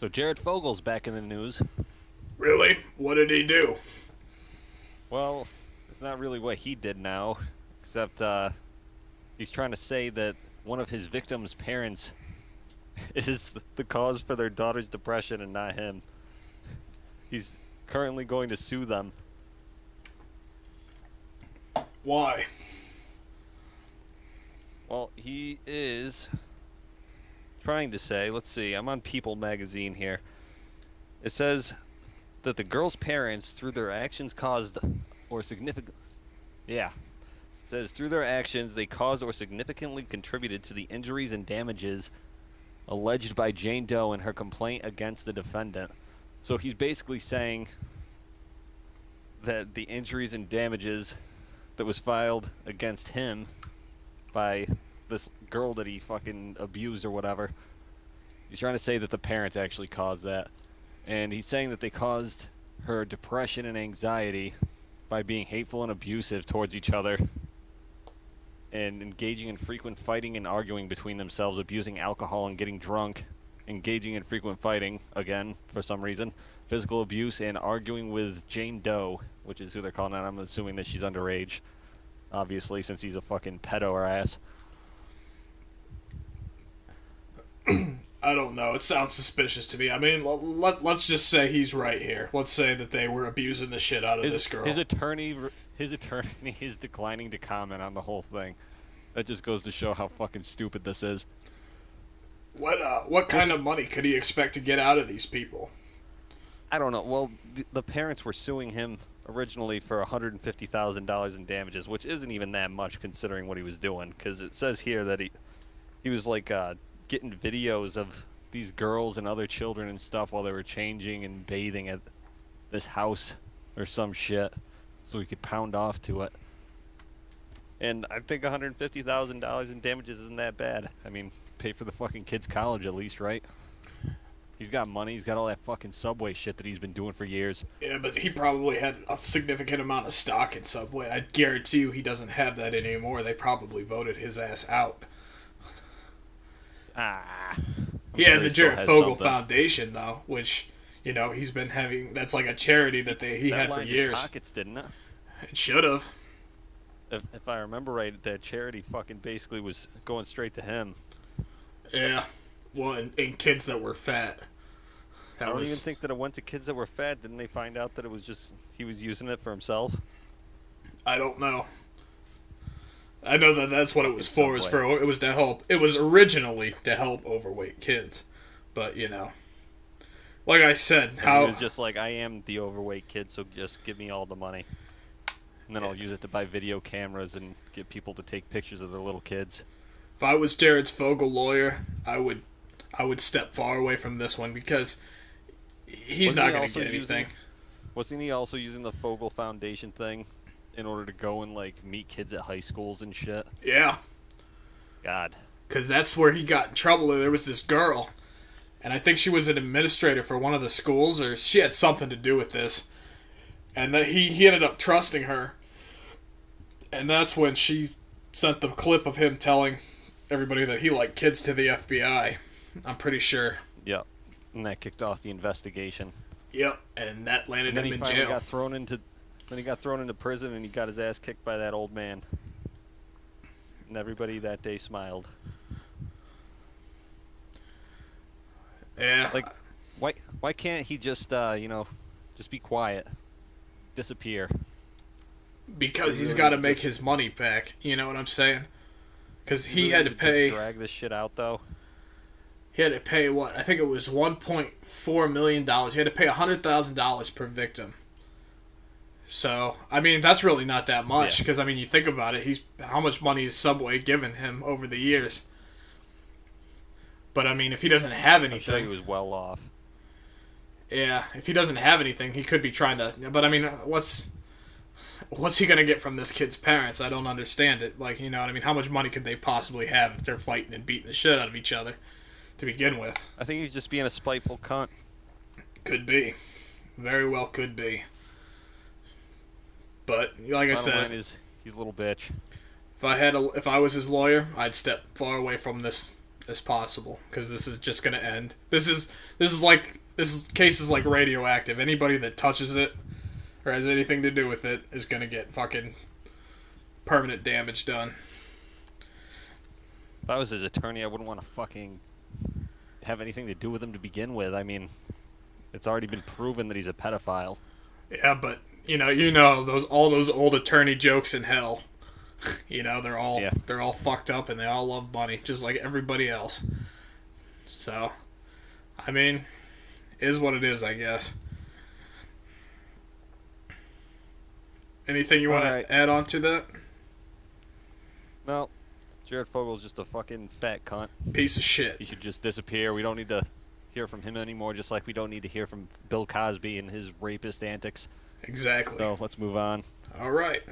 So Jared Fogle's back in the news. Really? What did he do? Well, it's not really what he did now, except he's trying to say that one of his victims' parents is the cause for their daughter's depression and not him. He's currently going to sue them. Why? Well, he is trying to say, let's see, I'm on People magazine here. It says that the girl's parents, through their actions, caused or significant. Yeah. It says through their actions, they caused or significantly contributed to the injuries and damages alleged by Jane Doe in her complaint against the defendant. So he's basically saying that the injuries and damages that was filed against him by this girl that he fucking abused or whatever, he's trying to say that the parents actually caused that. And he's saying that they caused her depression and anxiety by being hateful and abusive towards each other and engaging in frequent fighting and arguing between themselves, abusing alcohol and getting drunk, engaging in frequent fighting, again, for some reason, physical abuse, and arguing with Jane Doe, which is who they're calling out. I'm assuming that she's underage, obviously, since he's a fucking pedo or ass. I don't know. It sounds suspicious to me. I mean, let's just say he's right here. Let's say that they were abusing the shit out of this girl. His attorney is declining to comment on the whole thing. That just goes to show how fucking stupid this is. What kind of money could he expect to get out of these people? I don't know. Well, the parents were suing him originally for $150,000 in damages, which isn't even that much considering what he was doing. Because it says here that he was like getting videos of these girls and other children and stuff while they were changing and bathing at this house or some shit, so he could pound off to it. And I think $150,000 in damages isn't that bad. I mean, pay for the fucking kid's college at least, right? He's got money. He's got all that fucking Subway shit that he's been doing for years. Yeah, but he probably had a significant amount of stock in Subway. I guarantee you he doesn't have that anymore. They probably voted his ass out. He had the Jared Fogle Foundation, though, which, you know, he's been having. That's like a charity that he had for years. His pockets, didn't it? It should have. If I remember right, that charity fucking basically was going straight to him. Yeah. Well, and kids that were fat. I don't even think that it went to kids that were fat. Didn't they find out that it was just he was using it for himself? I don't know. I know that that's what it was for. It was to help. It was originally to help overweight kids, but you know, like I said, He was just like, I am the overweight kid, so just give me all the money, and then I'll use it to buy video cameras and get people to take pictures of their little kids. If I was Jared Fogle lawyer, I would step far away from this one because he's not going to get anything. Wasn't he also using the Fogle Foundation thing in order to go and like meet kids at high schools and shit? Yeah. God. Because that's where he got in trouble. There was this girl, and I think she was an administrator for one of the schools, or she had something to do with this. And that he ended up trusting her. And that's when she sent the clip of him telling everybody that he liked kids to the FBI. I'm pretty sure. Yep. And that kicked off the investigation. Yep. And that landed him in jail. Then he got thrown into prison and he got his ass kicked by that old man. And everybody that day smiled. Yeah. Like, why can't he just, just be quiet? Disappear. Because he's got to make his money back. You know what I'm saying? Because he had to pay... Just drag this shit out, though? He had to pay, what? I think it was $1.4 million. He had to pay $100,000 per victim. So, I mean, that's really not that much. Because, I mean, you think about it. How much money has Subway given him over the years? But, I mean, if he doesn't have anything... I'm sure he was well off. Yeah, if he doesn't have anything, he could be trying to... But, I mean, what's he going to get from this kid's parents? I don't understand it. Like, you know what I mean? How much money could they possibly have if they're fighting and beating the shit out of each other to begin with? I think he's just being a spiteful cunt. Could be. Very well could be. But, like I said... He's a little bitch. If I was his lawyer, I'd step far away from this as possible, because this is just gonna end. This case is like radioactive. Anybody that touches it or has anything to do with it is gonna get fucking permanent damage done. If I was his attorney, I wouldn't want to fucking have anything to do with him to begin with. I mean, it's already been proven that he's a pedophile. Yeah, but you know all those old attorney jokes in hell. They're all fucked up and they all love money, just like everybody else. So, I mean, is what it is, I guess. Anything you want to add on to that? No, Jared Fogle's just a fucking fat cunt. Piece of shit. He should just disappear. We don't need to hear from him anymore, just like we don't need to hear from Bill Cosby and his rapist antics. Exactly. So let's move on. All right.